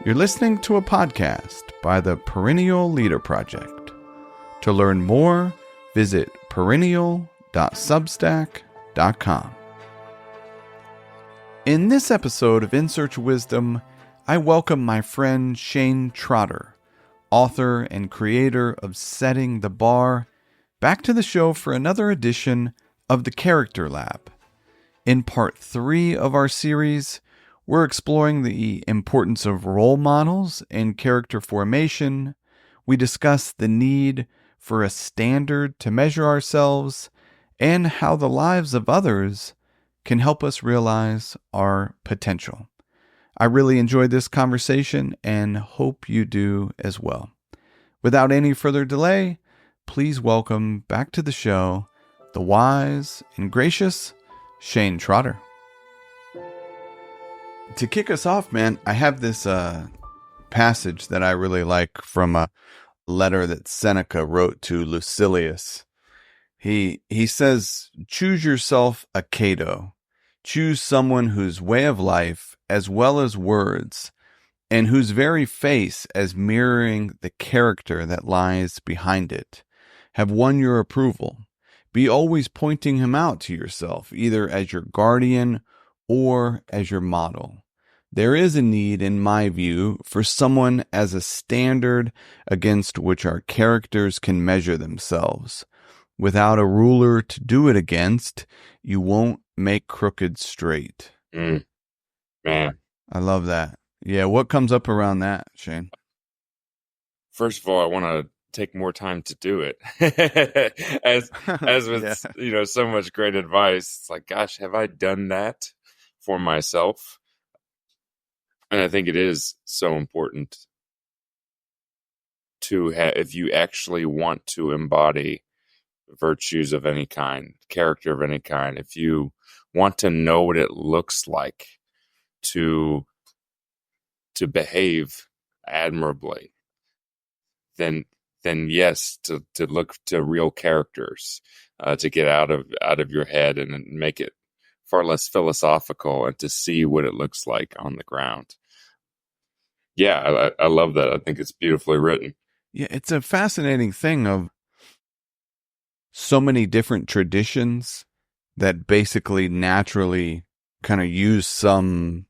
You're listening to a podcast by the Perennial Leader Project. To learn more, visit perennial.substack.com. In this episode of In Search of Wisdom, I welcome my friend Shane Trotter, author and creator of Setting the Bar, back to the show for another edition of the Character Lab. In part 3 of our series, we're exploring the importance of role models in character formation. We discuss the need for a standard to measure ourselves and how the lives of others can help us realize our potential. I really enjoyed this conversation and hope you do as well. Without any further delay, please welcome back to the show the wise and gracious Shane Trotter. To kick us off, man, I have this passage that I really like from a letter that Seneca wrote to Lucilius. He says, "Choose yourself a Cato. Choose someone whose way of life, as well as words, and whose very face, as mirroring the character that lies behind it, have won your approval. Be always pointing him out to yourself, either as your guardian or as your model. There is a need, in my view, for someone as a standard against which our characters can measure themselves. Without a ruler to do it against, you won't make crooked straight." Man. I love that. Yeah, what comes up around that, Shane? First of all, I want to take more time to do it. as with so much great advice, it's like, gosh, have I done that for myself? And I think it is so important to have, if you actually want to embody virtues of any kind, character of any kind, if you want to know what it looks like to behave admirably, then yes, to look to real characters, to get out of your head and make it far less philosophical, and to see what it looks like on the ground. Yeah, I love that. I think it's beautifully written. Yeah, it's a fascinating thing of so many different traditions that basically naturally kind of use some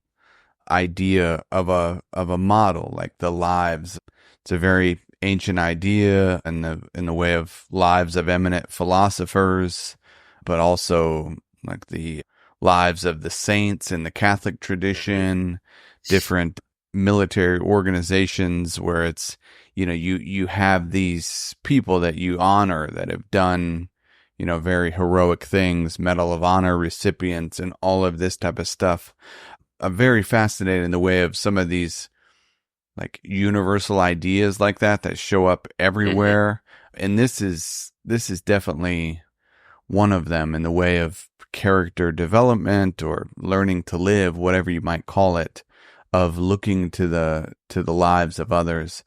idea of a model, like the lives. It's a very ancient idea in the way of lives of eminent philosophers, but also like the lives of the saints in the Catholic tradition, different military organizations where it's, you have these people that you honor that have done, very heroic things, Medal of Honor recipients and all of this type of stuff. I'm very fascinated in the way of some of these like universal ideas like that show up everywhere. Mm-hmm. And this is definitely one of them in the way of character development or learning to live, whatever you might call it, of looking to the lives of others.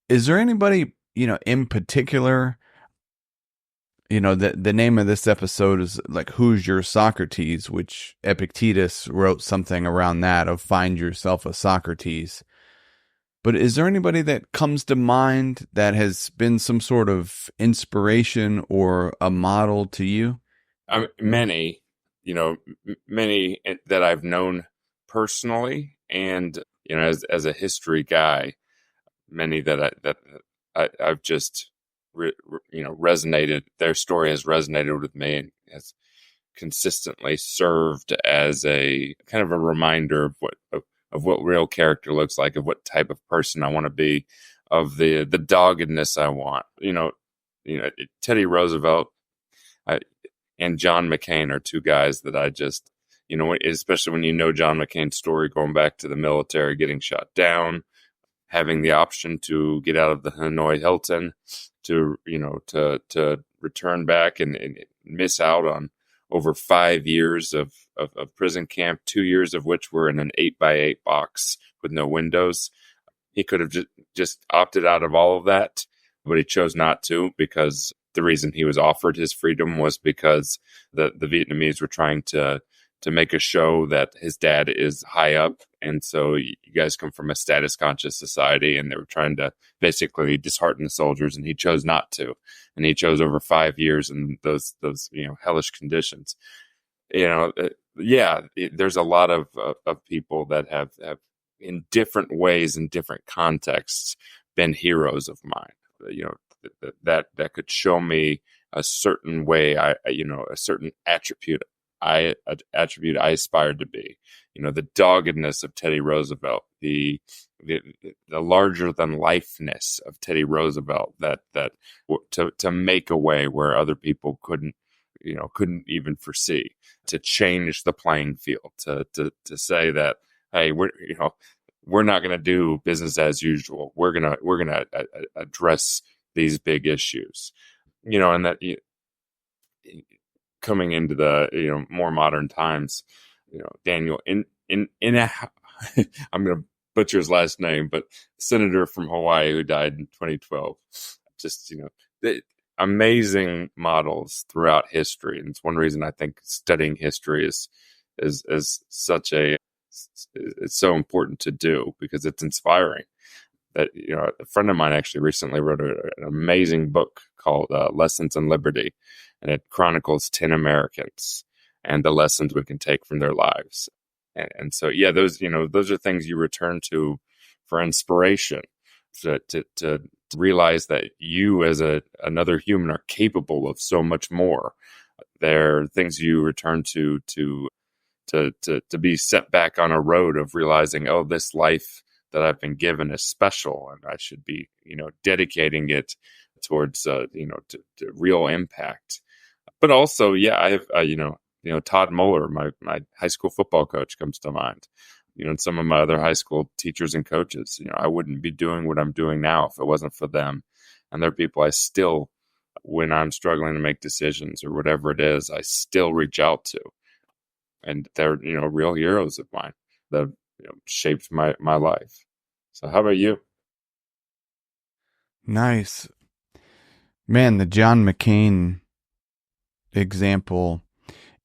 Is there anybody, in particular, the name of this episode is like, Who's Your Socrates, which Epictetus wrote something around that of find yourself a Socrates. But is there anybody that comes to mind that has been some sort of inspiration or a model to you? Many that I've known personally, and as a history guy, many that I've just resonated. Their story has resonated with me and has consistently served as a kind of a reminder of what real character looks like, of what type of person I want to be, of the doggedness I want. Teddy Roosevelt and John McCain are two guys that I just, especially when John McCain's story, going back to the military, getting shot down, having the option to get out of the Hanoi Hilton, to return back and miss out on over 5 years of prison camp, 2 years of which were in an 8x8 box with no windows. He could have just opted out of all of that, but he chose not to, because the reason he was offered his freedom was because the Vietnamese were trying to to make a show that his dad is high up. And so you guys come from a status conscious society, and they were trying to basically dishearten the soldiers, and he chose not to. And he chose over 5 years in those, hellish conditions. There's a lot of people that have in different ways, in different contexts, been heroes of mine. That could show me a certain way, a certain attribute I aspired to be. The doggedness of Teddy Roosevelt, the larger than lifeness of Teddy Roosevelt, that to make a way where other people couldn't even foresee, to change the playing field, to say that, hey, we're not going to do business as usual. We're gonna address these big issues, and that coming into the more modern times, Daniel in a I'm going to butcher his last name, but senator from Hawaii who died in 2012. Just the amazing models throughout history, and it's one reason I think studying history is such it's so important to do, because it's inspiring. That a friend of mine actually recently wrote an amazing book called Lessons in Liberty, and it chronicles 10 Americans and the lessons we can take from their lives. And so, those are things you return to for inspiration, to realize that you as another human are capable of so much more. They're things you return to be set back on a road of realizing, oh, this life that I've been given is special, and I should be, dedicating it towards, to real impact. But also, I have, Todd Muller, my high school football coach, comes to mind. And some of my other high school teachers and coaches. I wouldn't be doing what I'm doing now if it wasn't for them. And they're people I still, when I'm struggling to make decisions or whatever it is, I still reach out to. And they're, real heroes of mine that shaped my life. So how about you? Nice. Man, the John McCain example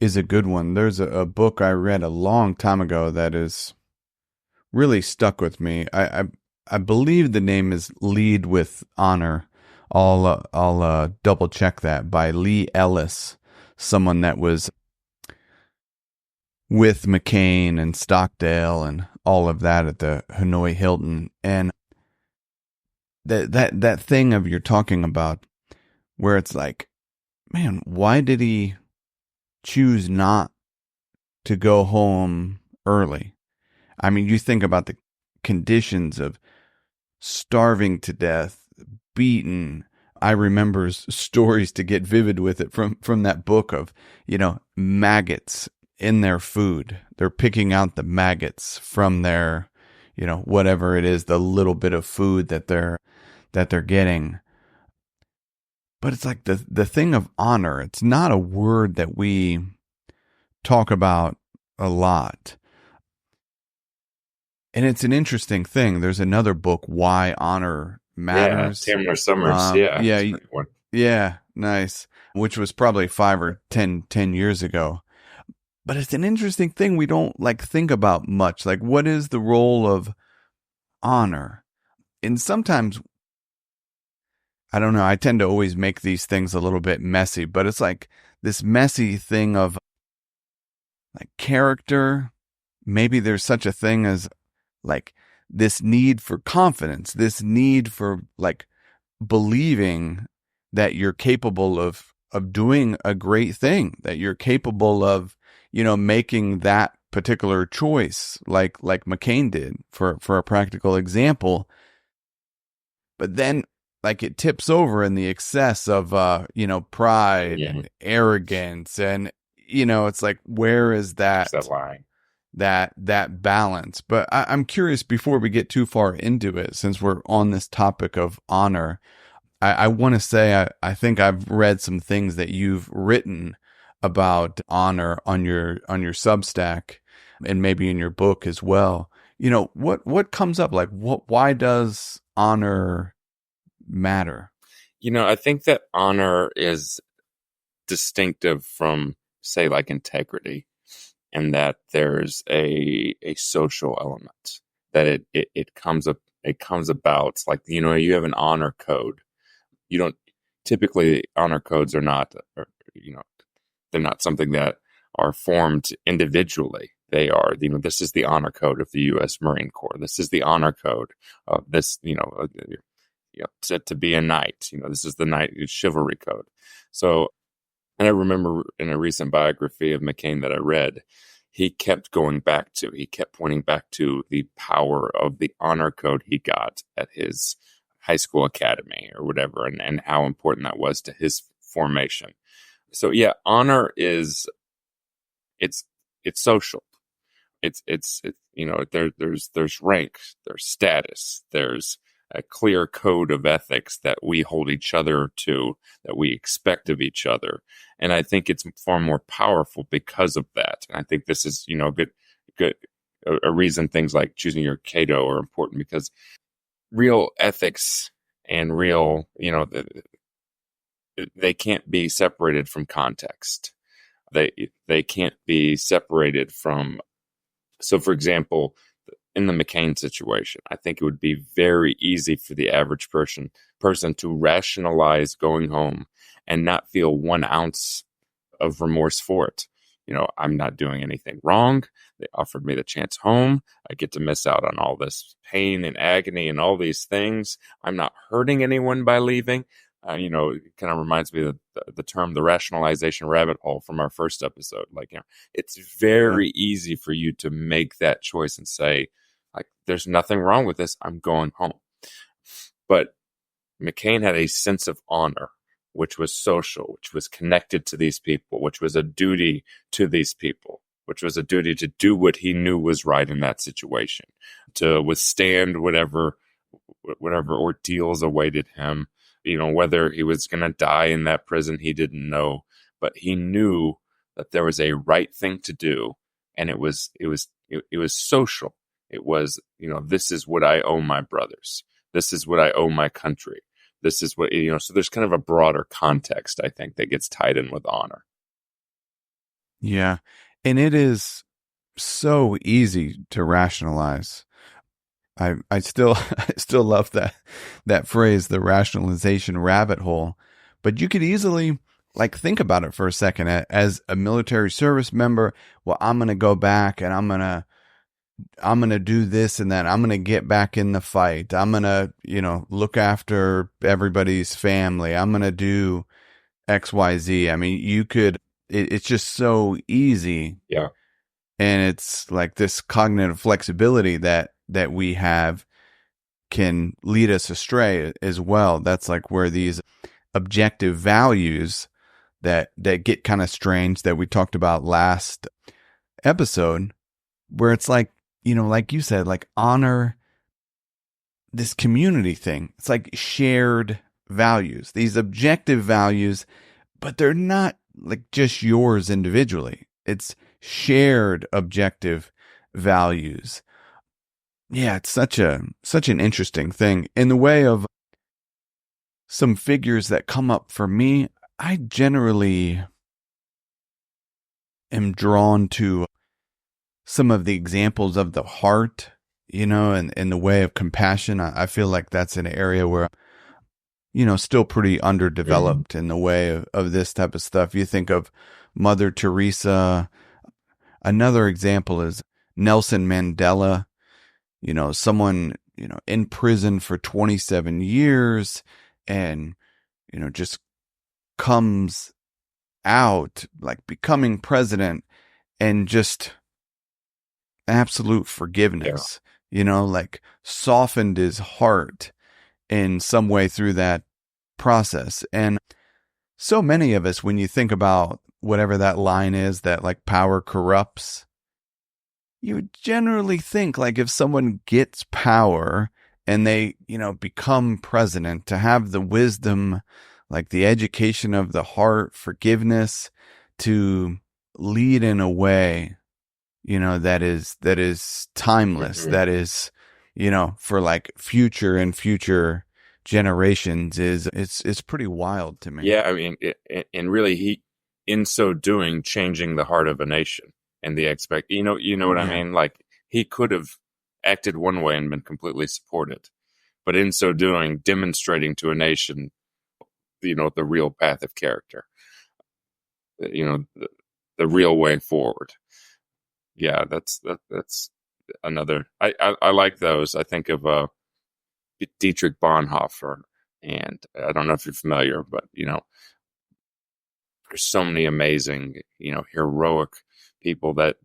is a good one. There's a book I read a long time ago that is really stuck with me. I believe the name is Lead with Honor. I'll double check that, by Lee Ellis, someone that was with McCain and Stockdale and all of that at the Hanoi Hilton. And that thing of you're talking about, where it's like, man, why did he choose not to go home early? I mean, you think about the conditions of starving to death, beaten. I remember stories to get vivid with it from that book of, maggots in their food. They're picking out the maggots from their, whatever it is, the little bit of food that they're getting. But it's like the thing of honor. It's not a word that we talk about a lot. And it's an interesting thing. There's another book, Why Honor Matters. Yeah, Tamara Summers. Yeah, nice. Which was probably 5 or 10 years ago. But it's an interesting thing we don't think about much. Like, what is the role of honor? And sometimes, I don't know, I tend to always make these things a little bit messy, but it's like this messy thing of character. Maybe there's such a thing as this need for confidence, this need for believing that you're capable of doing a great thing, that you're capable of, making that particular choice like McCain did, for a practical example. But then it tips over in the excess of, pride and arrogance. And, it's like, where is that line? That balance. But I'm curious, before we get too far into it, since we're on this topic of honor, I want to say, I think I've read some things that you've written about honor on your Substack, and maybe in your book as well. What comes up? Why does honor matter? I think that honor is distinctive from, say, integrity. and that there's a social element, that it comes up, it comes about. It's like, you have an honor code. You don't typically, honor codes are not, you know, they're not something that are formed individually. They are, this is the honor code of the U.S. Marine Corps. This is the honor code of this, to be a knight. This is the knight chivalry code. So, and I remember in a recent biography of McCain that I read, he kept pointing back to the power of the honor code he got at his high school academy or whatever, and how important that was to his formation. So yeah, honor it's social. There's rank, there's status, there's a clear code of ethics that we hold each other to, that we expect of each other. And I think it's far more powerful because of that. And I think this is, a reason things like choosing your Cato are important, because real ethics and real, they can't be separated from context. They can't be separated from. So, for example, in the McCain situation, I think it would be very easy for the average person to rationalize going home and not feel 1 ounce of remorse for it. I'm not doing anything wrong. They offered me the chance home. I get to miss out on all this pain and agony and all these things. I'm not hurting anyone by leaving. It kind of reminds me of the term, the rationalization rabbit hole from our first episode. Like, it's very easy for you to make that choice and say, like, there's nothing wrong with this. I'm going home. But McCain had a sense of honor, which was social, which was connected to these people, which was a duty to these people, which was a duty to do what he knew was right in that situation, to withstand whatever ordeals awaited him. Whether he was going to die in that prison, he didn't know, but he knew that there was a right thing to do, and it was social. It was, this is what I owe my brothers. This is what I owe my country. This is what, so there's kind of a broader context, I think, that gets tied in with honor. Yeah. And it is so easy to rationalize. I still love that phrase, the rationalization rabbit hole. But you could easily think about it for a second. As a military service member, well, I'm going to go back and I'm going to do this and that. I'm going to get back in the fight. I'm going to, look after everybody's family. I'm going to do X, Y, Z. I mean, it's just so easy. Yeah. And it's like this cognitive flexibility that we have can lead us astray as well. That's like where these objective values that get kind of strange that we talked about last episode, where it's like, like you said, like honor, this community thing. It's like shared values, these objective values, but they're not like just yours individually. It's shared objective values. Yeah, it's such an interesting thing. In the way of some figures that come up for me, I generally am drawn to some of the examples of the heart, and in the way of compassion. I feel like that's an area where, still pretty underdeveloped in the way of this type of stuff. You think of Mother Teresa. Another example is Nelson Mandela. Someone, in prison for 27 years and, just comes out like becoming president and just absolute forgiveness, like softened his heart in some way through that process. And so many of us, when you think about whatever that line is, that like power corrupts, you would generally think like if someone gets power and they, become president, to have the wisdom, like the education of the heart, forgiveness, to lead in a way, that is timeless, that is, for like future and future generations it's pretty wild to me. Yeah. I mean, and really in so doing, changing the heart of a nation. and the you know what I Yeah. mean? Like, he could have acted one way and been completely supported, but in so doing, demonstrating to a nation, the real path of character, the real way forward. Yeah, that's another. I like those. I think of Dietrich Bonhoeffer, and I don't know if you're familiar, but there's so many amazing, heroic people that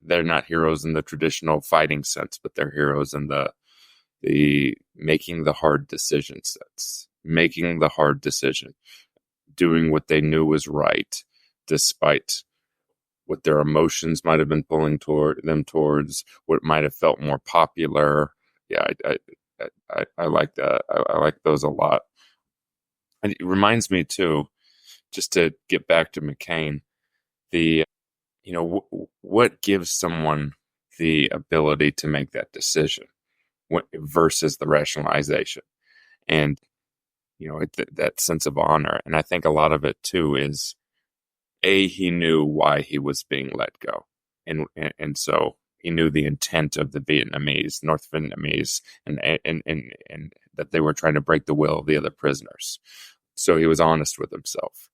they're not heroes in the traditional fighting sense, but they're heroes in the making the hard decision sense, making the hard decision, doing what they knew was right, despite what their emotions might have been pulling towards, what might have felt more popular. Yeah, I like that. I like those a lot. And it reminds me too, just to get back to McCain, the what gives someone the ability to make that decision versus the rationalization, and that sense of honor. And I think a lot of it too is he knew why he was being let go, and so he knew the intent of the North Vietnamese, and that they were trying to break the will of the other prisoners. So he was honest with himself.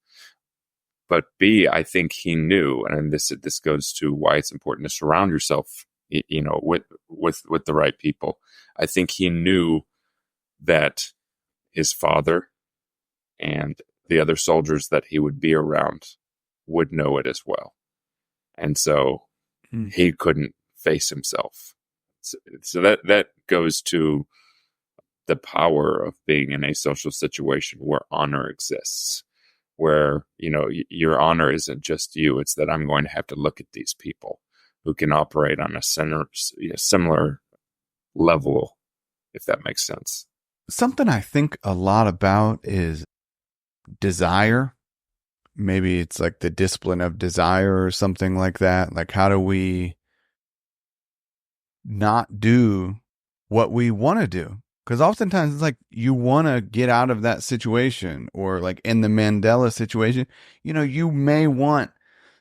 But B, I think he knew, and this goes to why it's important to surround yourself, with the right people. I think he knew that his father and the other soldiers that he would be around would know it as well, and so Mm. he couldn't face himself. So that goes to the power of being in a social situation where honor exists, where your honor isn't just you, it's that I'm going to have to look at these people who can operate on a similar level, if that makes sense. Something I think a lot about is desire. Maybe it's like the discipline of desire or something like that. Like, how do we not do what we want to do? Because oftentimes it's like you want to get out of that situation, or like in the Mandela situation, you may want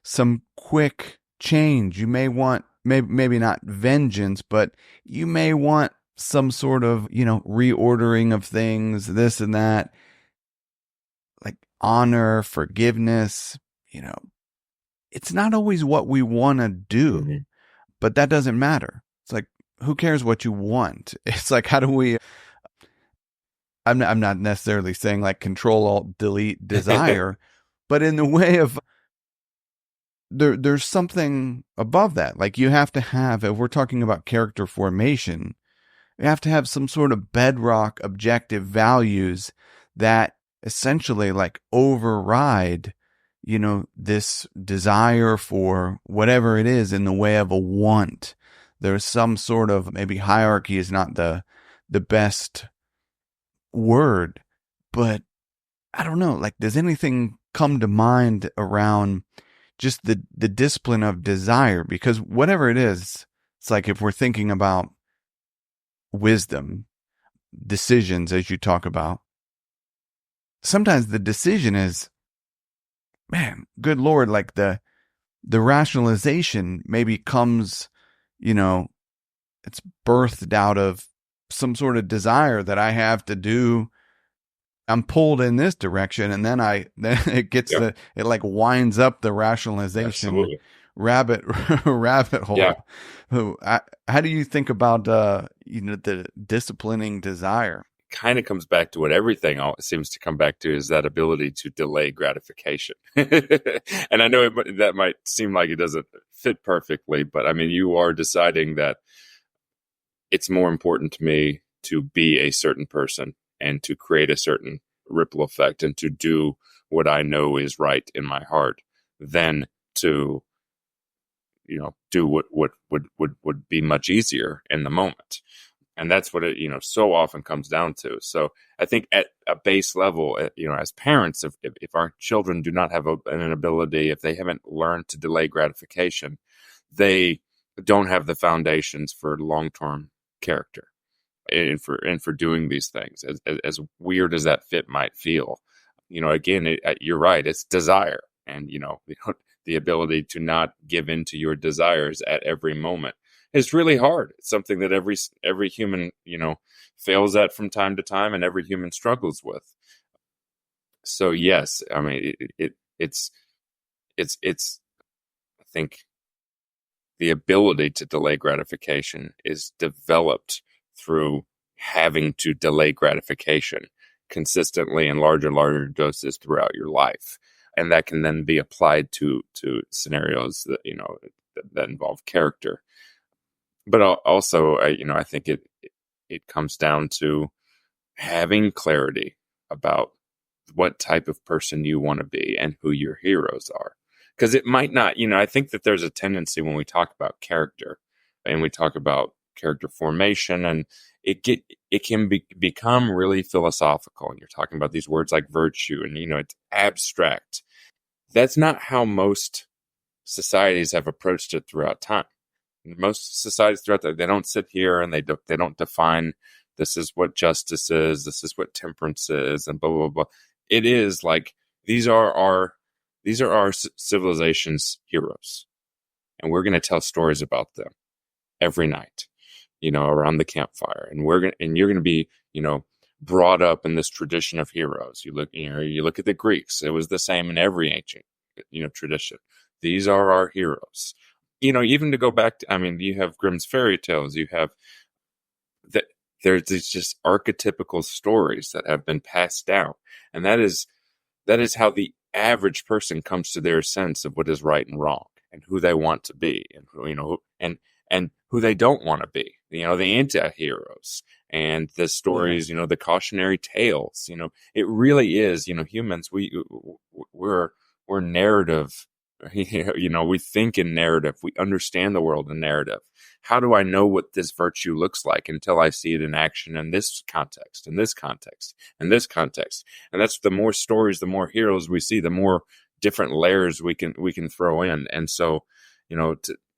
some quick change. You may want, maybe not vengeance, but you may want some sort of, reordering of things, this and that, like honor, forgiveness. It's not always what we want to do, Mm-hmm. but that doesn't matter. It's like, who cares what you want? It's like, how do we, I'm not necessarily saying like control, alt, delete desire, but in the way of there's something above that. Like, you have to have, if we're talking about character formation, you have to have some sort of bedrock objective values that essentially like override, this desire for whatever it is in the way of a want. There's some sort of, maybe hierarchy is not the best word, but I don't know. Like, does anything come to mind around just the discipline of desire? Because whatever it is, it's like, if we're thinking about wisdom, decisions, as you talk about, sometimes the decision is, man, good Lord, like the rationalization maybe comes, it's birthed out of some sort of desire that I have to do. I'm pulled in this direction, and then then it gets Yep, it like winds up the rationalization absolutely. rabbit rabbit Yeah, hole. So, how do you think about the disciplining desire? kind of comes back to what everything seems to come back to, is that ability to delay gratification. And I know that might seem like it doesn't fit perfectly, but I mean, you are deciding that it's more important to me to be a certain person and to create a certain ripple effect and to do what I know is right in my heart than to do what would be much easier in the moment. And that's what it so often comes down to. So I think at a base level, as parents, if our children do not have an ability, if they haven't learned to delay gratification, they don't have the foundations for long-term character and for doing these things, as weird as that fit might feel. Again, you're right, it's desire. and the ability to not give in to your desires at every moment is really hard. It's something that every human fails at from time to time, and every human struggles with. So yes, I mean it's I think the ability to delay gratification is developed through having to delay gratification consistently in larger and larger doses throughout your life. And that can then be applied to scenarios that, that involve character. But also, I think it comes down to having clarity about what type of person you want to be and who your heroes are. Because it might not, I think that there's a tendency when we talk about character and we talk about character formation, and it can become really philosophical. And you're talking about these words like virtue, and it's abstract. That's not how most societies have approached it throughout time. Most societies throughout they don't sit here and they don't define, this is what justice is, this is what temperance is, and blah blah blah. It is like these are our civilization's heroes, and we're going to tell stories about them every night, around the campfire, and you're going to be, brought up in this tradition of heroes. You look at the Greeks; it was the same in every ancient, tradition. These are our heroes. Even to go back to, you have Grimm's fairy tales. You have that. There's these just archetypical stories that have been passed down, and that is how the average person comes to their sense of what is right and wrong, and who they want to be, and who, and who they don't want to be. The anti-heroes and the stories, the cautionary tales. It really is. Humans, we're narrative. We think in narrative. We understand the world in narrative. How do I know what this virtue looks like until I see it in action in this context, in this context, in this context? And that's, the more stories, the more heroes we see, the more different layers we can throw in. And so,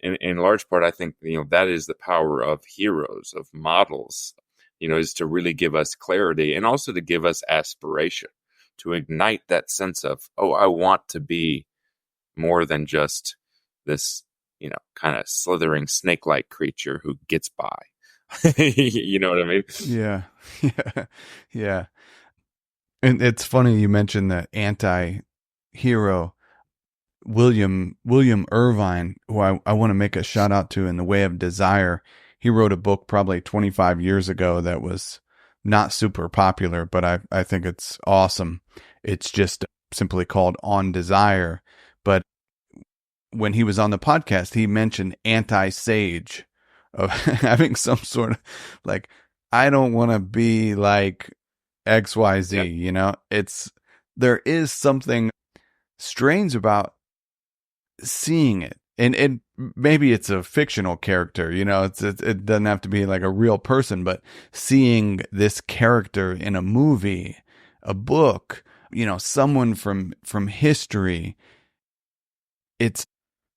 in large part, I think, that is the power of heroes, of models, is to really give us clarity and also to give us aspiration, to ignite that sense of, oh, I want to be more than just this, kind of slithering snake-like creature who gets by. You know what I mean? Yeah. Yeah. And it's funny you mentioned the anti-hero. William Irvine, who I want to make a shout out to in The Way of Desire. He wrote a book probably 25 years ago that was not super popular, but I think it's awesome. It's just simply called On Desire. But when he was on the podcast, he mentioned anti-sage, of having some sort of like, I don't want to be like XYZ, Yep. There is something strange about seeing it. And maybe it's a fictional character, it doesn't have to be like a real person, but seeing this character in a movie, a book, someone from history, it's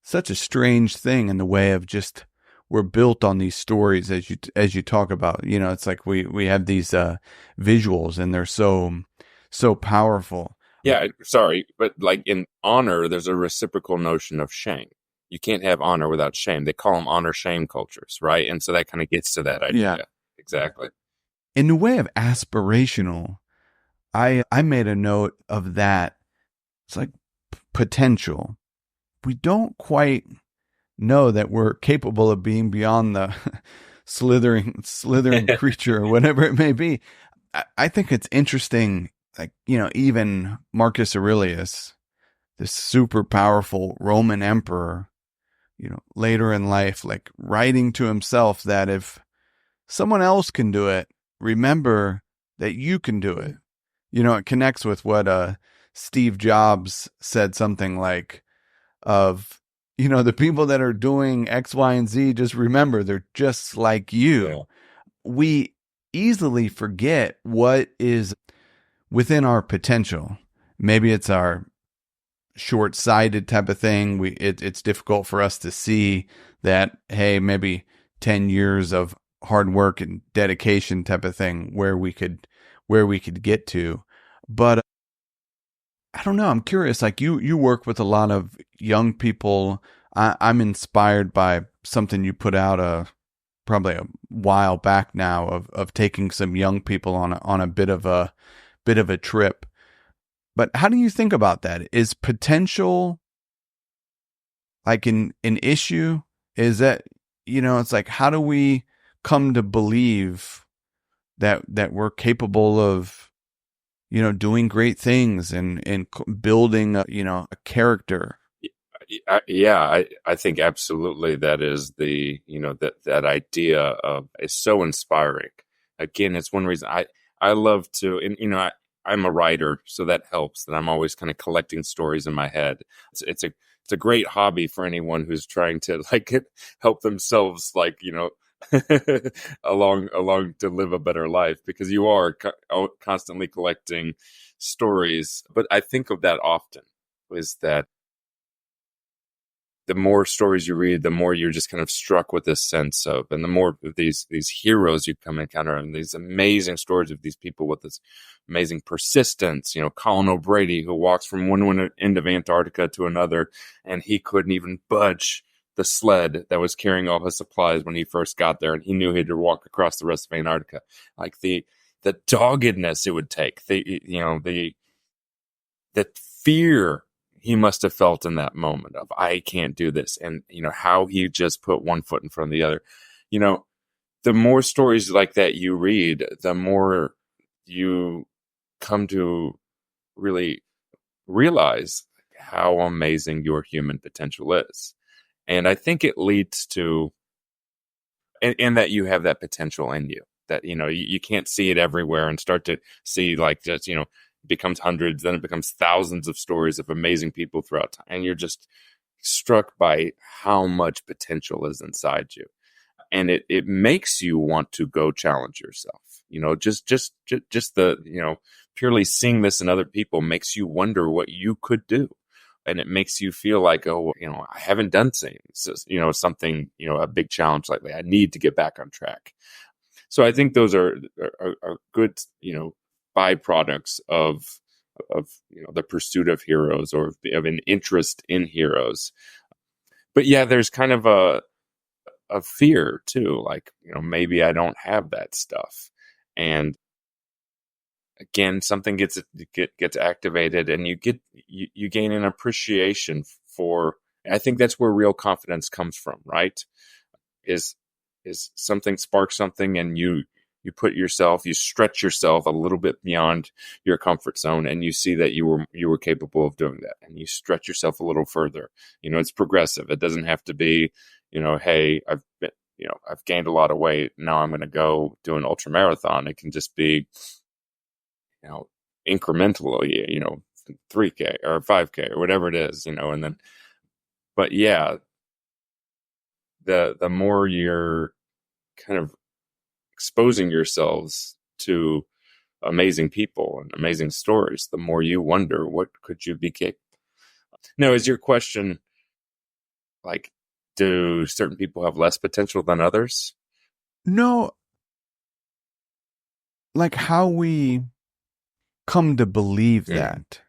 such a strange thing in the way of just, we're built on these stories as you talk about, it's like we have these visuals, and they're so powerful. Yeah, sorry, but like in honor, there's a reciprocal notion of shame. You can't have honor without shame. They call them honor shame cultures, right? And so that kind of gets to that idea. Yeah. Exactly. In the way of aspirational, I made a note of that. It's like potential. We don't quite know that we're capable of being beyond the slithering creature or whatever it may be. I think it's interesting, like, even Marcus Aurelius, this super powerful Roman emperor, later in life, like writing to himself that if someone else can do it, remember that you can do it. It connects with what Steve Jobs said, something like, of, the people that are doing X, Y, and Z, just remember they're just like you. Yeah. We easily forget what is within our potential. Maybe it's our short-sighted type of thing. It's difficult for us to see that, hey, maybe 10 years of hard work and dedication type of thing where we could get to. But I don't know. I'm curious. Like you work with a lot of young people. I'm inspired by something you put out probably a while back now of taking some young people on a bit of a trip. But how do you think about that? Is potential like an issue? Is that, it's like, how do we come to believe that we're capable of, doing great things and building a character? I think absolutely that is that idea of is so inspiring. Again, it's one reason I love to, and I'm a writer, so that helps. That I'm always kind of collecting stories in my head. It's a great hobby for anyone who's trying to help themselves along to live a better life, because you are constantly collecting stories. But I think of that often, is that the more stories you read, the more you're just kind of struck with this sense of, and the more of these heroes you come encounter, and these amazing stories of these people with this amazing persistence. Colin O'Brady, who walks from one end of Antarctica to another, and he couldn't even budge the sled that was carrying all his supplies when he first got there, and he knew he had to walk across the rest of Antarctica. Like the doggedness it would take, the fear he must have felt in that moment of, I can't do this. And, how he just put one foot in front of the other. The more stories like that you read, the more you come to really realize how amazing your human potential is. And I think it leads to, and that you have that potential in you, that, you can't see it everywhere and start to see just, becomes hundreds, then it becomes thousands of stories of amazing people throughout time, and you're just struck by how much potential is inside you, and it makes you want to go challenge yourself. Just the purely seeing this in other people makes you wonder what you could do, and it makes you feel like, oh, I haven't done something, a big challenge like that. I need to get back on track. So I think those are good, byproducts of the pursuit of heroes, or of an interest in heroes. But yeah, there's kind of a fear too, like, maybe I don't have that stuff, and again, something gets activated, and you gain an appreciation for. I think that's where real confidence comes from, right? Is something sparks something, and you stretch yourself a little bit beyond your comfort zone, and you see that you were capable of doing that, and you stretch yourself a little further. It's progressive. It doesn't have to be, hey, I've gained a lot of weight, now I'm going to go do an ultra marathon. It can just be, incrementally, 3K or 5K or whatever it is, and then, but yeah, the more you're kind of exposing yourselves to amazing people and amazing stories, the more you wonder, what could you be capable? Now, is your question like, do certain people have less potential than others? No, like how we come to believe that.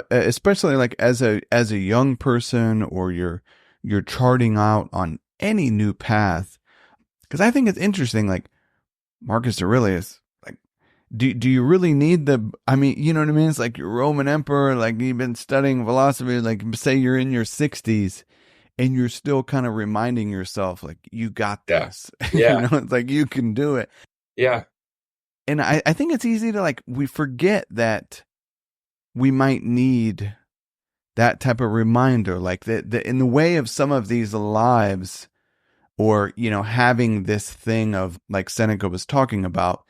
Especially like as a young person, or you're charting out on any new path. Because I think it's interesting, like Marcus Aurelius, like, do you really need I mean, you know what I mean? It's like your Roman emperor, like you've been studying philosophy, like say you're in your 60s and you're still kind of reminding yourself, like, you got this. Yeah. It's like, you can do it. Yeah. And I think it's easy to, like, we forget that we might need that type of reminder, like that in the way of some of these lives, or, having this thing of, like Seneca was talking about,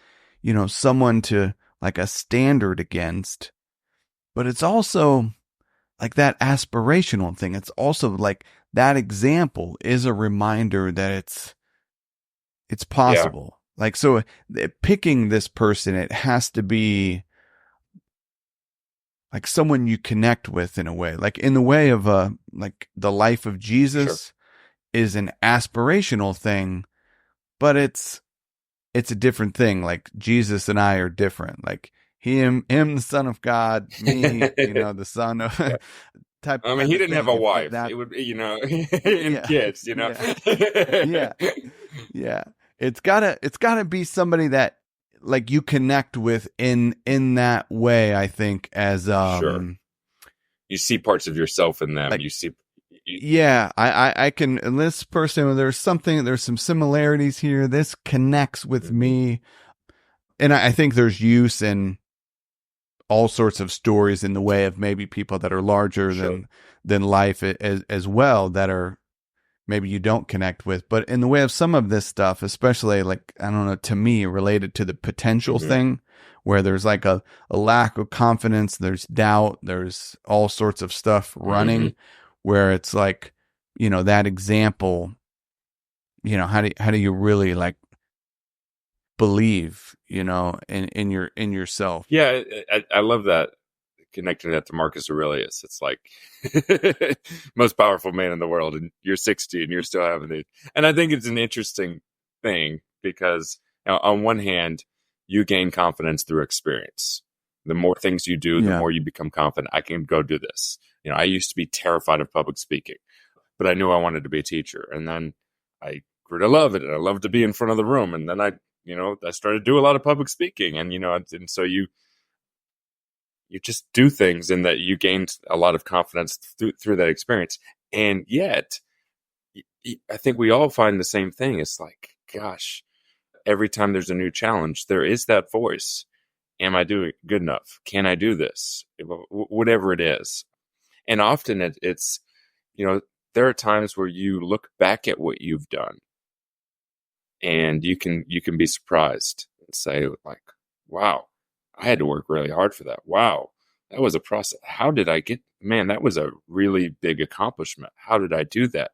someone to, like, a standard against. But it's also like that aspirational thing. It's also like that example is a reminder that it's possible. Yeah. Like, so picking this person, it has to be like someone you connect with in a way, like in the way of like the life of Jesus. Sure. Is an aspirational thing, but it's a different thing. Like, Jesus and I are different. Like, him, the son of God, me, the son of Yeah. type I mean, type he of didn't have thing. a If wife. that, It would, and yeah, kids, yeah, yeah, yeah. It's gotta be somebody that like you connect with in that way. I think as Sure. You see parts of yourself in them. like You see, you, yeah, I can, and this person, there's some similarities here. This connects with mhm. me. And I think there's use in all sorts of stories in the way of maybe people that are larger Sure. than life as well, that are maybe you don't connect with. But in the way of some of this stuff, especially like, I don't know, to me, related to the potential Hmm. thing, where there's like a lack of confidence, there's doubt, there's all sorts of stuff Hmm. running, where it's like, that example, how do you really like believe, in yourself? Yeah, I love that, connecting that to Marcus Aurelius. It's like most powerful man in the world, and you're 60 and you're still having these. And I think it's an interesting thing because, on one hand, you gain confidence through experience. The more things you do, the Yeah. more you become confident. I can go do this. I used to be terrified of public speaking, but I knew I wanted to be a teacher, and then I grew to love it, and I loved to be in front of the room, and then I started to do a lot of public speaking, and so you just do things, and that you gained a lot of confidence through that experience. And yet, I think we all find the same thing. It's like, gosh, every time there's a new challenge, there is that voice. Am I doing good enough? Can I do this? Whatever it is. And often it's, you know, there are times where you look back at what you've done, and you can be surprised and say, like, wow, I had to work really hard for that. Wow, that was a process. How did I get, man, that was a really big accomplishment. How did I do that?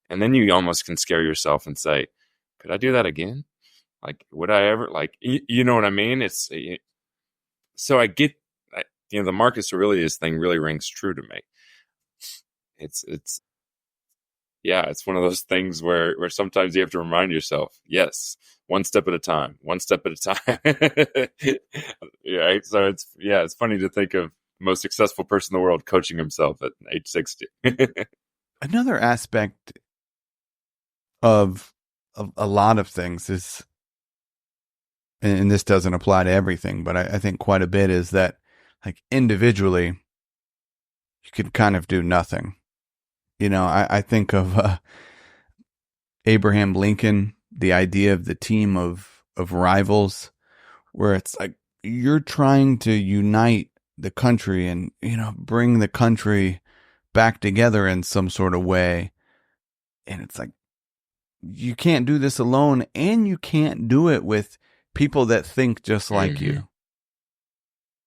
And then you almost can scare yourself and say, could I do that again? Like, would I ever, like, you know what I mean? So I get, the Marcus Aurelius thing really rings true to me. It's yeah, it's one of those things where sometimes you have to remind yourself, yes, one step at a time, one step at a time. Yeah, right? So it's funny to think of the most successful person in the world coaching himself at age 60. Another aspect of a lot of things is, and this doesn't apply to everything, but I think quite a bit, is that like individually, you can kind of do nothing. I think of Abraham Lincoln, the idea of the team of rivals, where it's like you're trying to unite the country and, bring the country back together in some sort of way. And it's like, you can't do this alone, and you can't do it with people that think just like Hmm. you.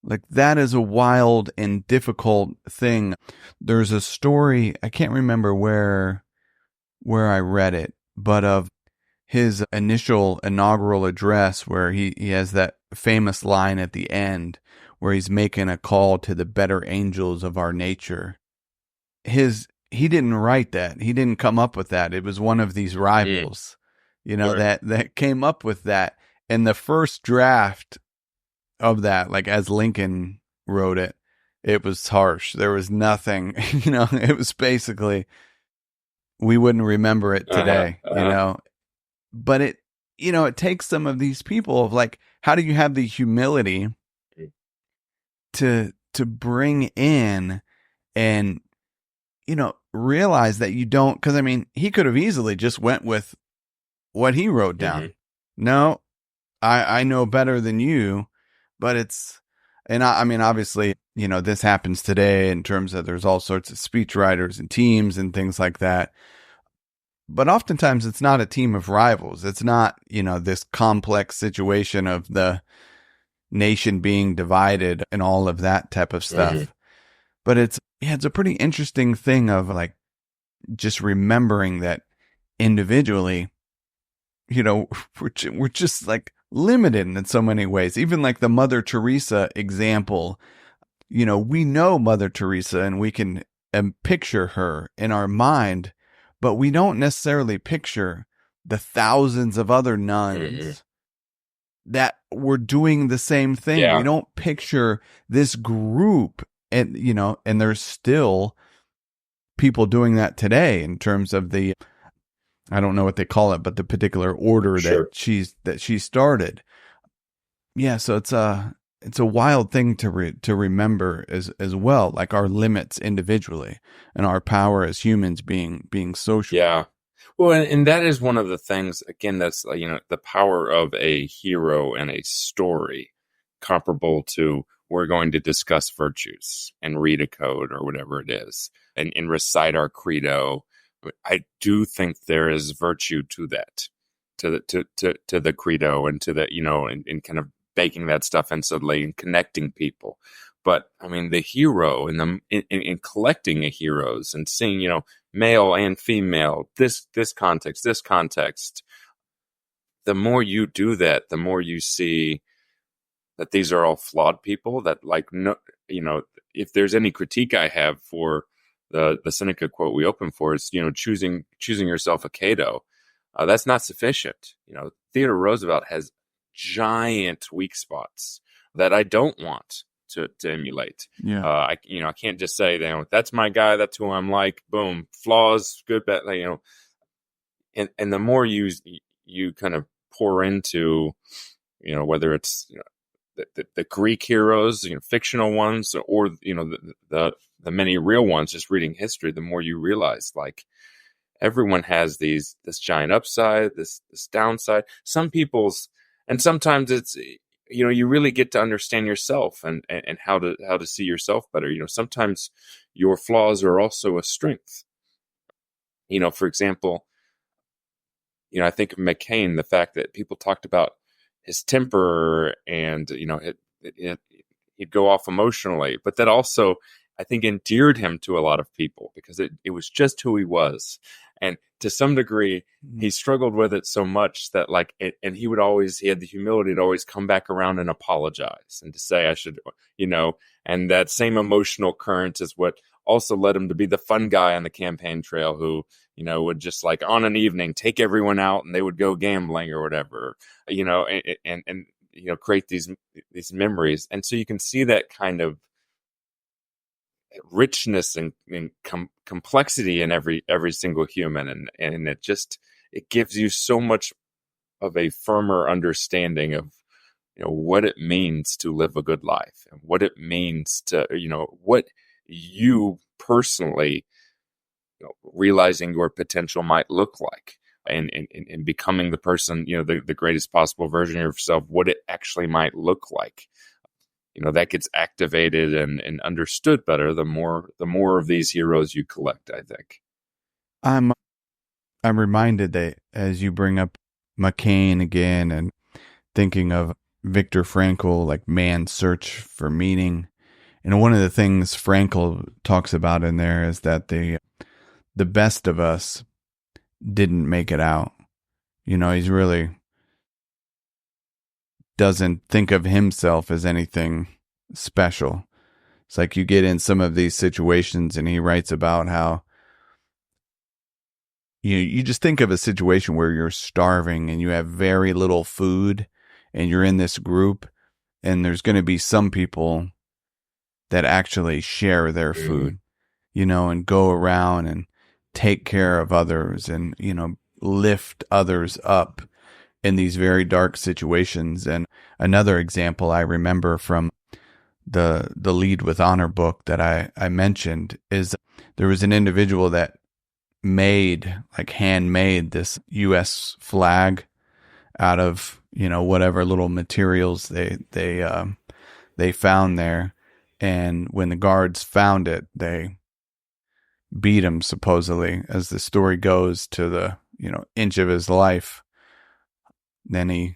Like, that is a wild and difficult thing. There's a story, I can't remember where I read it, but of his initial inaugural address, where he has that famous line at the end where he's making a call to the better angels of our nature. He didn't write that. He didn't come up with that. It was one of these Mm, rivals, sure. that came up with that. And the first draft of that, like as Lincoln wrote it, it was harsh. There was nothing, it was basically, we wouldn't remember it Uh-huh. today, Uh-huh. but it takes some of these people of like, how do you have the humility to bring in and, realize that you don't, because I mean, he could have easily just went with what he wrote Hmm. down. No, I know better than you, but and I mean, obviously, this happens today in terms of there's all sorts of speech writers and teams and things like that. But oftentimes it's not a team of rivals. It's not, this complex situation of the nation being divided and all of that type of Hmm. stuff. But it's a pretty interesting thing of like just remembering that individually, we're just like limited in so many ways. Even like the Mother Teresa example, we know Mother Teresa and we can picture her in our mind, but we don't necessarily picture the thousands of other Hmm. nuns that were doing the same thing. We Yeah, don't picture this group, and and there's still people doing that today in terms of the, I don't know what they call it, but the particular order that sure. she started. Yeah, so it's a wild thing to remember as well, like our limits individually and our power as humans being social. Yeah. Well, and that is one of the things, again, that's, the power of a hero and a story comparable to, we're going to discuss virtues and read a code or whatever it is, and recite our credo. I do think there is virtue to that, to the credo, and to the, and kind of baking that stuff in subtly and connecting people. But I mean, the hero and in collecting a heroes and seeing, male and female, this context. The more you do that, the more you see that these are all flawed people. That, like, no, if there's any critique I have for the Seneca quote we open for, is, choosing yourself a Cato. That's not sufficient. Theodore Roosevelt has giant weak spots that I don't want to emulate. Yeah. I can't just say, that's my guy, that's who I'm like, boom, flaws, good, bad, and the more you kind of pour into, whether it's, the Greek heroes, fictional ones, or, the many real ones, just reading history, the more you realize, like, everyone has this giant upside, this downside. Some people's, and sometimes it's, you really get to understand yourself and how to see yourself better. Sometimes your flaws are also a strength. For example, I think of McCain, the fact that people talked about his temper and, he'd go off emotionally, but that also, I think, endeared him to a lot of people because it was just who he was. And to some degree, he struggled with it so much that, like, and he had the humility to always come back around and apologize and to say, I should, and that same emotional current is what also led him to be the fun guy on the campaign trail who, would just, like, on an evening take everyone out and they would go gambling or whatever, and create these memories. And so you can see that kind of richness and complexity in every single human, and it gives you so much of a firmer understanding of, what it means to live a good life, and what it means to, what you personally, realizing your potential might look like, and becoming the person, the greatest possible version of yourself, what it actually might look like. That gets activated and understood better the more of these heroes you collect, I think. I'm reminded that as you bring up McCain again and thinking of Viktor Frankl, like Man's Search for Meaning. And one of the things Frankl talks about in there is that the best of us didn't make it out. He's really doesn't think of himself as anything special. It's like you get in some of these situations and he writes about how you just think of a situation where you're starving and you have very little food and you're in this group, and there's going to be some people that actually share their food, and go around and take care of others and, lift others up in these very dark situations. And another example I remember from the Lead with Honor book that I mentioned is there was an individual that handmade this U.S. flag out of, whatever little materials they found there. And when the guards found it, they beat him, supposedly, as the story goes, to the, inch of his life. Then he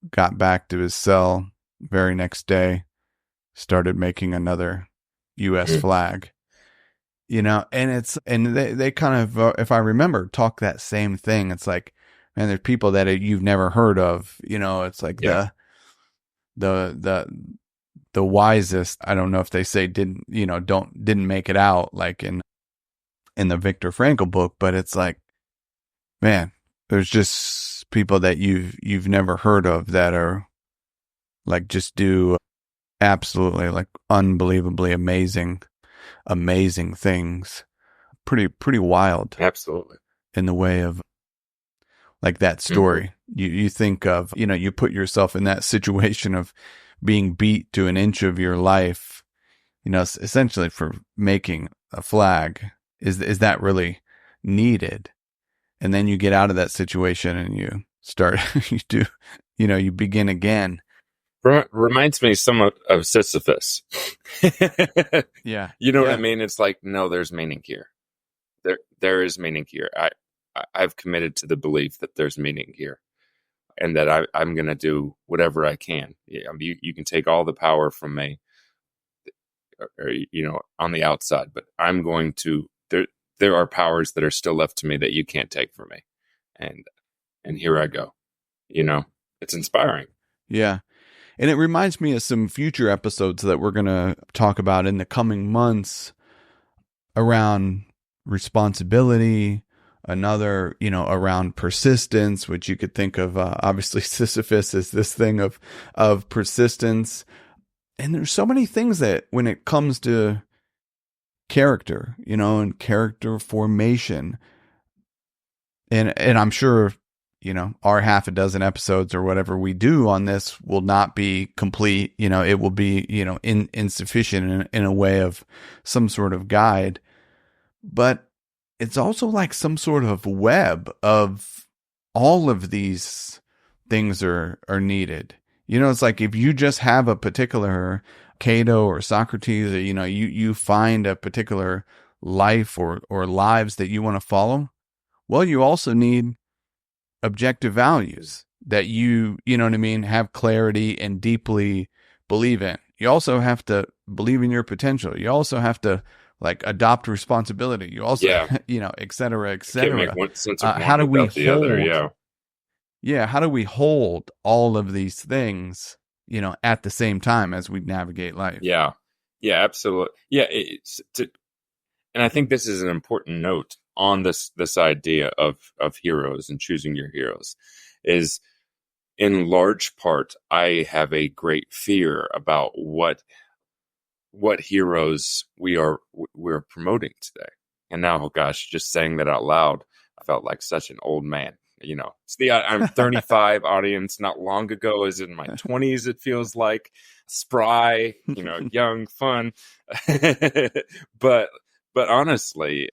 got back to his cell very next day, started making another U.S. flag. And they kind of, if I remember, talk that same thing. It's like, man, there's people that you've never heard of. It's like the wisest. I don't know if they say didn't make it out, like in the Viktor Frankl book, but it's like, man, there's just people that you've never heard of that are like just do absolutely like unbelievably amazing things. Pretty wild Absolutely. in the way of like that story. You think of, you put yourself in that situation of being beat to an inch of your life, essentially for making a flag. Is that really needed? And then you get out of that situation and you start, you begin again. Reminds me somewhat of Sisyphus. Yeah. You know what I mean? It's like, no, there's meaning here. There is meaning here. I've committed to the belief that there's meaning here, and that I'm going to do whatever I can. You can take all the power from me, or on the outside, but I'm going to. There are powers that are still left to me that you can't take from me, and here I go. It's inspiring. Yeah. And it reminds me of some future episodes that we're going to talk about in the coming months around responsibility, another, around persistence, which you could think of, obviously Sisyphus is this thing of persistence. And there's so many things that when it comes to character, and character formation, and I'm sure, our half a dozen episodes or whatever we do on this will not be complete. It will be, insufficient in a way of some sort of guide, but it's also like some sort of web of all of these things are needed. It's like if you just have a particular Cato or Socrates, or, you find a particular life or lives that you want to follow. Well, you also need objective values that you know what I mean, have clarity and deeply believe in. You also have to believe in your potential. You also have to like adopt responsibility. You also, et cetera, et cetera. Can't make one sense of one without the other. Yeah. How do we hold all of these things, at the same time as we navigate life? Yeah. Yeah, absolutely. Yeah. And I think this is an important note on this idea of heroes and choosing your heroes is in large part, I have a great fear about what heroes we're promoting today. And now, oh gosh, just saying that out loud, I felt like such an old man. It's I'm 35 audience. Not long ago, I was in my 20s. It feels like spry, young, fun. But honestly,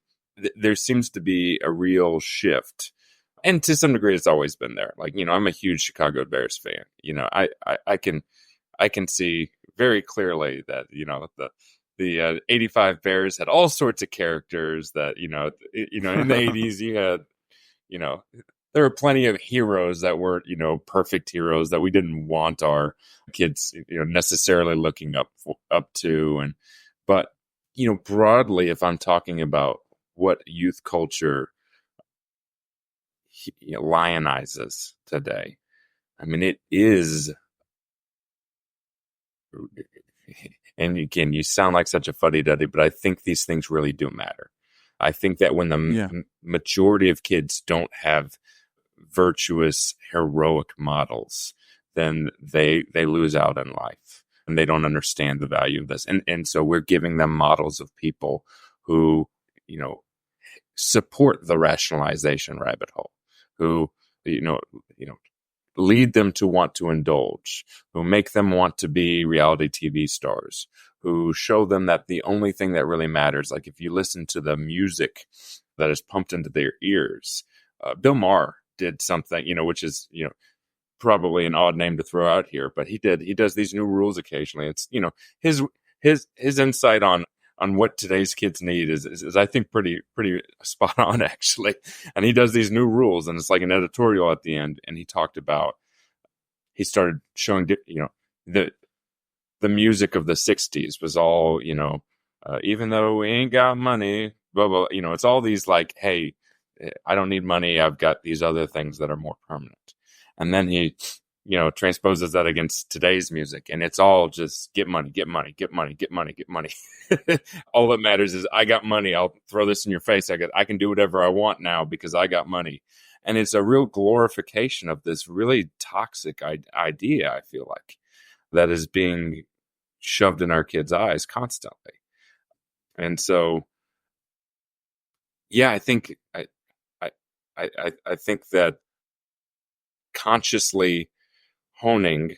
there seems to be a real shift. And to some degree, it's always been there. Like, I'm a huge Chicago Bears fan. I can see very clearly that, the 85 Bears had all sorts of characters that, in the 80s, you had, there were plenty of heroes that were, perfect heroes that we didn't want our kids, necessarily looking up to. But broadly, if I'm talking about what youth culture lionizes today, I mean, it is, and again, you sound like such a fuddy-duddy, but I think these things really do matter. I think that when the majority of kids don't have virtuous, heroic models, then they lose out in life. And they don't understand the value of this. And so we're giving them models of people who, support the rationalization rabbit hole, who, lead them to want to indulge, who make them want to be reality TV stars, who show them that the only thing that really matters, like if you listen to the music that is pumped into their ears, Bill Maher did something, which is, probably an odd name to throw out here, but he does these new rules occasionally. It's, his insight on what today's kids need is I think pretty spot on, actually. And he does these new rules, and it's like an editorial at the end. And he talked about, he started showing, the music of the 60s was all, even though we ain't got money, blah, blah, it's all these like, hey, I don't need money. I've got these other things that are more permanent. And then he, transposes that against today's music. And it's all just get money, get money, get money, get money, get money. All that matters is I got money. I'll throw this in your face. I can do whatever I want now because I got money. And it's a real glorification of this really toxic idea, I feel like, that is being shoved in our kids' eyes constantly. And so, yeah, I, I think that consciously honing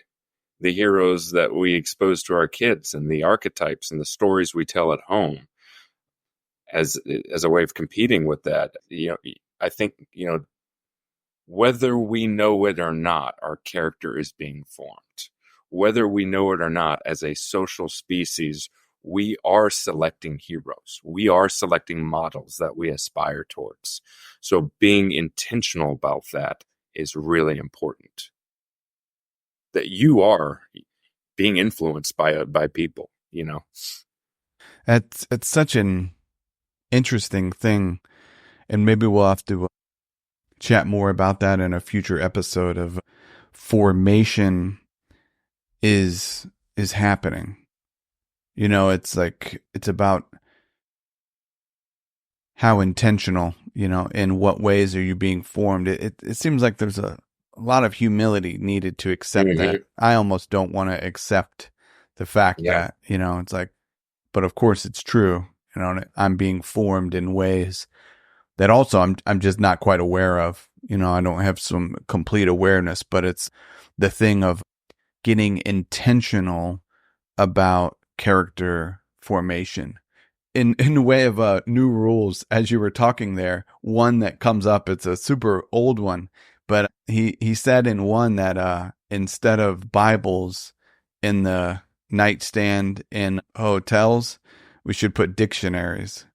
the heroes that we expose to our kids and the archetypes and the stories we tell at home as a way of competing with that, I think, whether we know it or not, our character is being formed. Whether we know it or not, as a social species, we are selecting heroes. We are selecting models that we aspire towards. So being intentional about that is really important. That you are being influenced by people, It's such an interesting thing, and maybe we'll have to chat more about that in a future episode of formation is happening. It's like, it's about how intentional, in what ways are you being formed. It seems like there's a lot of humility needed to accept that. I almost don't want to accept the fact that, it's like, but of course it's true. I'm being formed in ways that also I'm just not quite aware of. I don't have some complete awareness, but it's the thing of getting intentional about character formation. In the way of new rules, as you were talking there, one that comes up, it's a super old one, but he said in one that instead of Bibles in the nightstand in hotels, we should put dictionaries.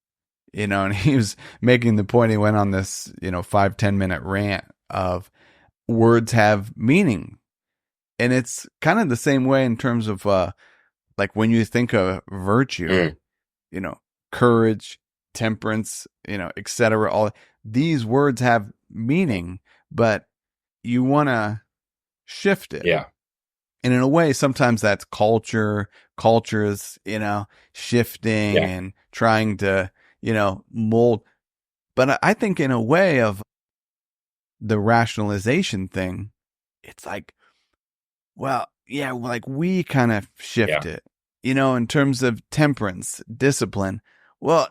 And he was making the point. He went on this 5-10 minute rant of words have meaning, and it's kind of the same way in terms of like when you think of virtue, courage, temperance, etc. All these words have meaning, but you want to shift it. Yeah. And in a way, sometimes that's cultures, shifting and trying to, mold. But I think in a way of the rationalization thing, it's like, well, yeah, like we kind of shift it, in terms of temperance, discipline. Well,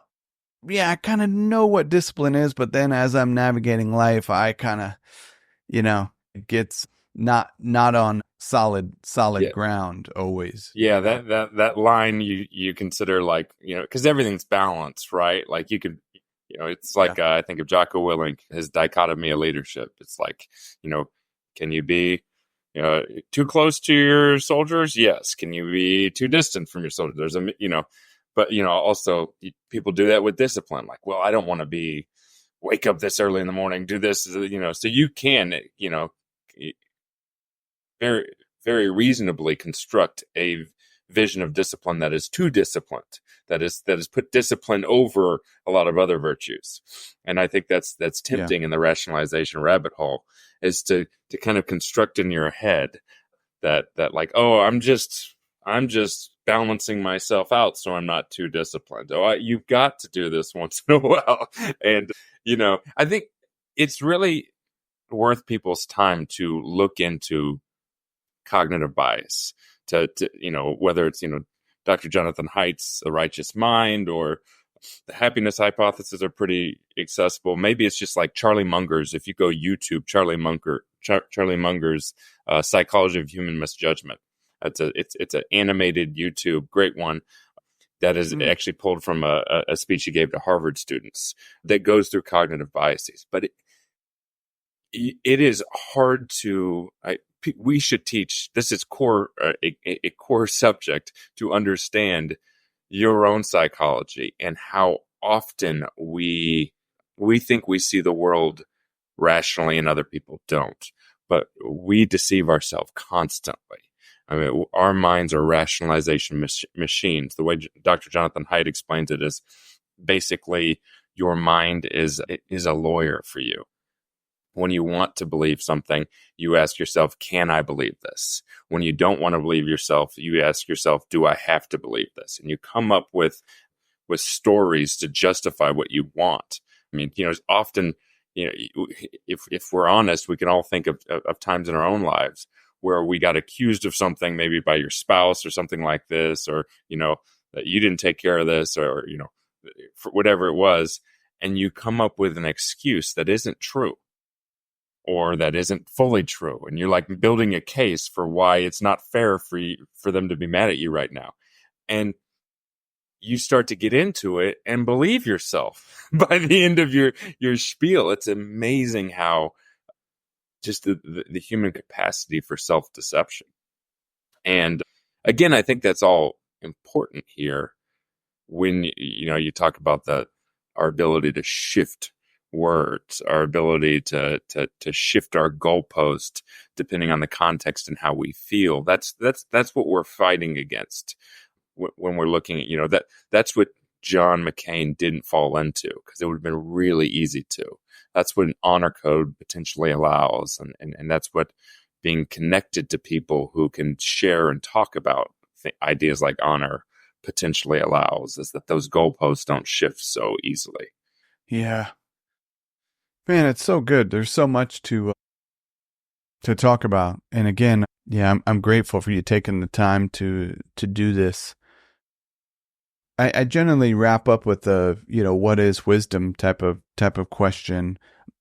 yeah, I kind of know what discipline is, but then as I'm navigating life, I kind of, it gets not on solid ground always. Yeah, that line you consider like, because everything's balanced, right? Like you could, it's like I think of Jocko Willink, his dichotomy of leadership. It's like, can you be too close to your soldiers? Yes. Can you be too distant from your soldiers? There's but also people do that with discipline. Like, well, I don't want to wake up this early in the morning, do this, so you can, very, very reasonably construct a vision of discipline that is too disciplined, that is put discipline over a lot of other virtues. And I think that's tempting in the rationalization rabbit hole, is to kind of construct in your head that like, oh, I'm just balancing myself out so I'm not too disciplined. Oh, you've got to do this once in a while. And I think it's really worth people's time to look into cognitive bias, to whether it's Dr. Jonathan Haidt's The Righteous Mind or the happiness hypothesis are pretty accessible. Maybe it's just like Charlie Munger's. If you go YouTube, Charlie Munger's Psychology of Human Misjudgment. It's an animated YouTube, great one that is actually pulled from a speech he gave to Harvard students that goes through cognitive biases. But it is hard to. We should teach. This is a core subject to understand your own psychology and how often we think we see the world rationally and other people don't. But we deceive ourselves constantly. I mean, our minds are rationalization machines. The way Dr. Jonathan Haidt explains it is basically your mind is a lawyer for you. When you want to believe something, you ask yourself, can I believe this? When you don't want to believe yourself, you ask yourself, do I have to believe this? And you come up with stories to justify what you want. I mean, often, you know, if we're honest, we can all think of times in our own lives where we got accused of something, maybe by your spouse or something like this, or, you know, that you didn't take care of this, or, you know, for whatever it was, and you come up with an excuse that isn't true or that isn't fully true, and you're like building a case for why it's not fair for for them to be mad at you right now, and you start to get into it and believe yourself by the end of your spiel. It's amazing how just the human capacity for self-deception. And again, I think that's all important here when you know you talk about our ability to shift words, our ability to shift our goalpost depending on the context and how we feel. That's what we're fighting against when we're looking at, you know, that's what John McCain didn't fall into, because it would have been really easy to. That's what an honor code potentially allows, and that's what being connected to people who can share and talk about ideas like honor potentially allows, is that those goalposts don't shift so easily. Yeah. Man, it's so good. There's so much to talk about. And again, yeah, I'm grateful for you taking the time to do this. I generally wrap up with the, you know, what is wisdom type of question,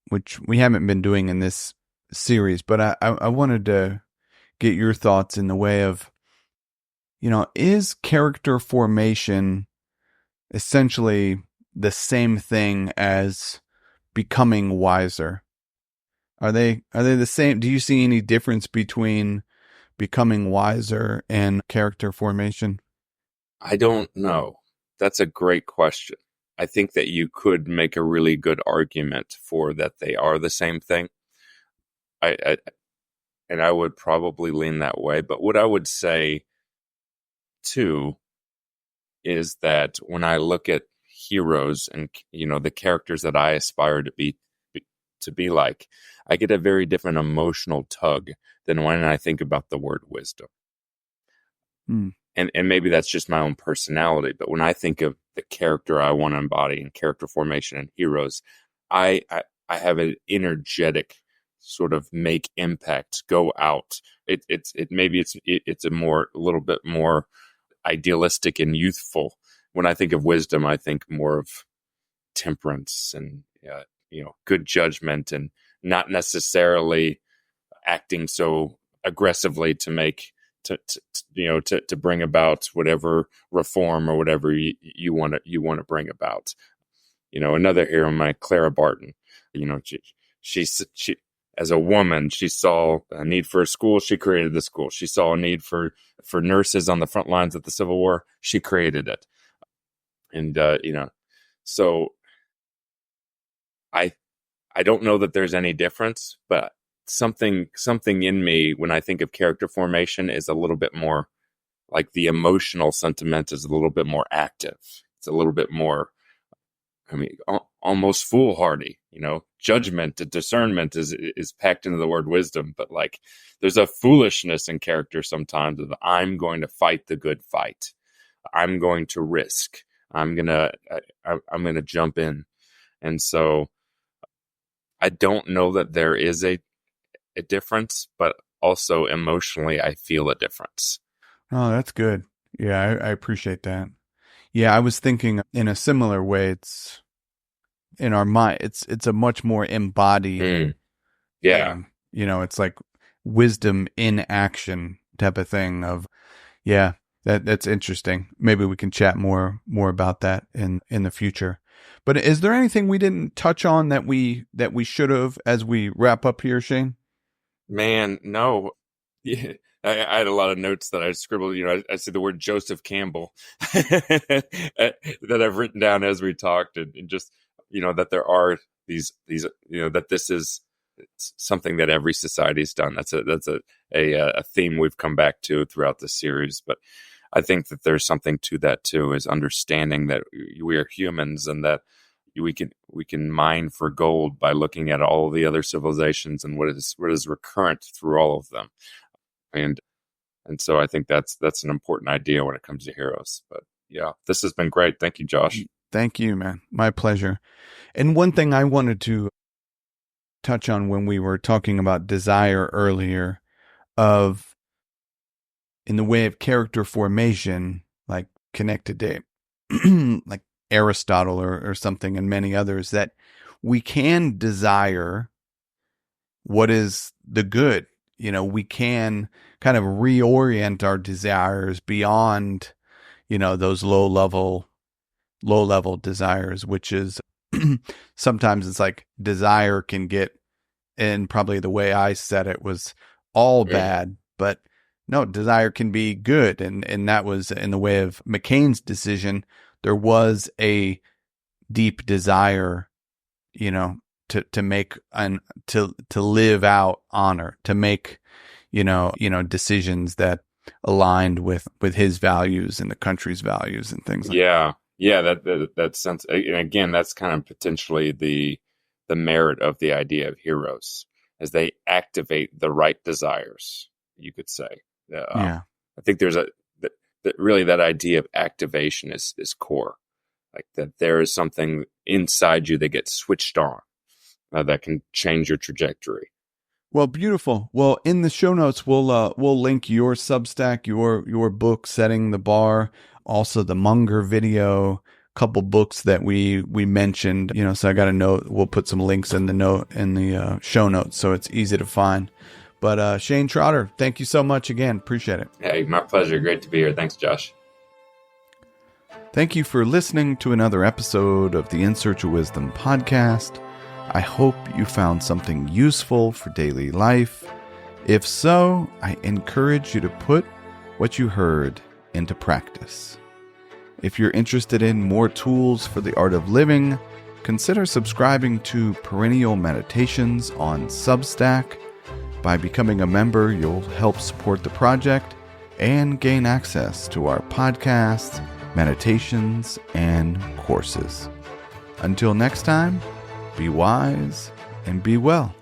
which we haven't been doing in this series, but I wanted to get your thoughts in the way of, you know, is character formation essentially the same thing as becoming wiser? Are they the same? Do you see any difference between becoming wiser and character formation? I don't know. That's a great question. I think that you could make a really good argument for that they are the same thing. I and I would probably lean that way. But what I would say too is that when I look at heroes and, you know, the characters that I aspire to be like, I get a very different emotional tug than when I think about the word wisdom. Hmm. And maybe that's just my own personality, but when I think of the character I want to embody and character formation and heroes, I have an energetic sort of make impact, go out. It's a little bit more idealistic and youthful. When I think of wisdom, I think more of temperance and you know, good judgment, and not necessarily acting so aggressively to make to bring about whatever reform or whatever you want to bring about. You know, another hero, my Clara Barton. You know, she as a woman, she saw a need for a school. She created the school. She saw a need for nurses on the front lines of the Civil War. She created it. And you know, so I I don't know that there's any difference, but something in me when I think of character formation is a little bit more like the emotional sentiment is a little bit more active. It's a little bit more, I mean, almost foolhardy. You know, judgment and discernment is packed into the word wisdom, but like there's a foolishness in character sometimes of I'm going to fight the good fight. I'm going to risk. I'm gonna jump in, and so I don't know that there is a difference, but also emotionally, I feel a difference. Oh, that's good. Yeah, I appreciate that. Yeah, I was thinking in a similar way. It's in our mind. It's a much more embodied. Yeah. You know, it's like wisdom in action type of thing. Of yeah, that's interesting. Maybe we can chat more about that in the future. But is there anything we didn't touch on that we should have as we wrap up here, Shane? Man, no. Yeah, I had a lot of notes that I scribbled. You know, I see the word Joseph Campbell that I've written down as we talked, and just, you know, that there are these you know, that this is something that every society's done. That's a theme we've come back to throughout the series. But I think that there's something to that too, is understanding that we are humans and that we can mine for gold by looking at all the other civilizations and what is recurrent through all of them. And so I think that's an important idea when it comes to heroes. But yeah, this has been great. Thank you, Josh. Thank you, man. My pleasure. And one thing I wanted to touch on when we were talking about desire earlier, of in the way of character formation, like connected to like Aristotle or something, and many others, that we can desire what is the good. We can kind of reorient our desires beyond, those low level desires, which is sometimes it's like desire can get, and probably the way I said it was all bad, but no, desire can be good. And that was in the way of McCain's decision. There was a deep desire, to make to live out honor, to make, decisions that aligned with his values and the country's values and things like that. Yeah. That sense. And again, that's kind of potentially the merit of the idea of heroes, as they activate the right desires, you could say. I think there's really that idea of activation is core, like that there is something inside you that gets switched on that can change your trajectory. Well, beautiful. Well, in the show notes, we'll link your Substack, your book, Setting the Bar, also the Munger video, couple books that we mentioned. So I got a note. We'll put some links in the show notes, so it's easy to find. But Shane Trotter, thank you so much again. Appreciate it. Hey, my pleasure. Great to be here. Thanks, Josh. Thank you for listening to another episode of the In Search of Wisdom podcast. I hope you found something useful for daily life. If so, I encourage you to put what you heard into practice. If you're interested in more tools for the art of living, consider subscribing to Perennial Meditations on Substack. By becoming a member, you'll help support the project and gain access to our podcasts, meditations, and courses. Until next time, be wise and be well.